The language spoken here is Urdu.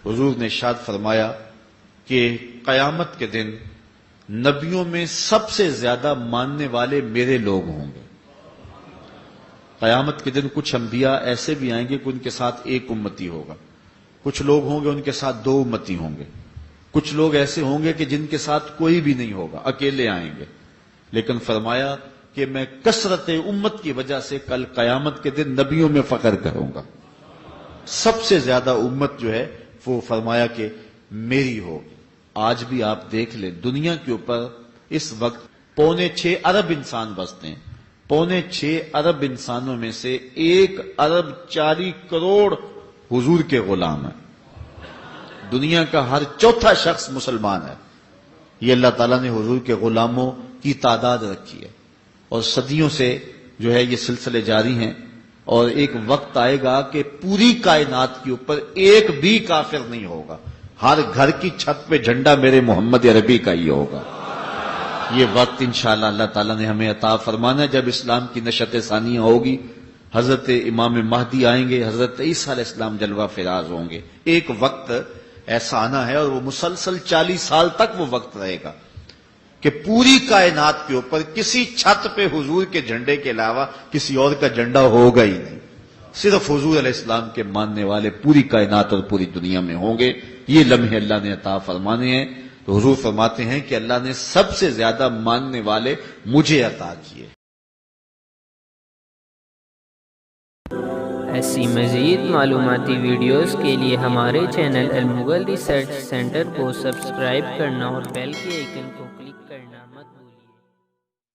حضور نے ارشاد فرمایا کہ قیامت کے دن نبیوں میں سب سے زیادہ ماننے والے میرے لوگ ہوں گے۔ قیامت کے دن کچھ انبیاء ایسے بھی آئیں گے کہ ان کے ساتھ ایک امتی ہوگا، کچھ لوگ ہوں گے ان کے ساتھ دو امتی ہوں گے، کچھ لوگ ایسے ہوں گے کہ جن کے ساتھ کوئی بھی نہیں ہوگا، اکیلے آئیں گے۔ لیکن فرمایا کہ میں کثرت امت کی وجہ سے کل قیامت کے دن نبیوں میں فخر کروں گا، سب سے زیادہ امت جو ہے وہ فرمایا کہ میری ہوگی۔ آج بھی آپ دیکھ لیں دنیا کے اوپر اس وقت 6.25 ارب انسان بستے ہیں، 6.25 ارب انسانوں میں سے 1.40 کروڑ حضور کے غلام ہیں۔ دنیا کا ہر چوتھا شخص مسلمان ہے۔ یہ اللہ تعالیٰ نے حضور کے غلاموں کی تعداد رکھی ہے، اور صدیوں سے جو ہے یہ سلسلے جاری ہیں، اور ایک وقت آئے گا کہ پوری کائنات کے اوپر ایک بھی کافر نہیں ہوگا، ہر گھر کی چھت پہ جھنڈا میرے محمد عربی کا ہی ہوگا۔ یہ وقت انشاءاللہ اللہ تعالیٰ نے ہمیں عطا فرمانا ہے جب اسلام کی نشأت ثانیہ ہوگی، حضرت امام مہدی آئیں گے، حضرت عیسیٰ علیہ السلام جلوہ فراز ہوں گے۔ ایک وقت ایسا آنا ہے، اور وہ مسلسل 40 سال تک وہ وقت رہے گا کہ پوری کائنات کے اوپر کسی چھت پہ حضور کے جھنڈے کے علاوہ کسی اور کا جھنڈا ہوگا ہی نہیں، صرف حضور علیہ السلام کے ماننے والے پوری کائنات اور پوری دنیا میں ہوں گے۔ یہ لمحے اللہ نے عطا فرمانے ہیں، تو حضور فرماتے ہیں کہ اللہ نے سب سے زیادہ ماننے والے مجھے عطا کیے۔ ایسی مزید معلوماتی ویڈیوز کے لیے ہمارے چینل المغل ریسرچ سینٹر کو سبسکرائب کرنا اور بیل کے آئیکن کو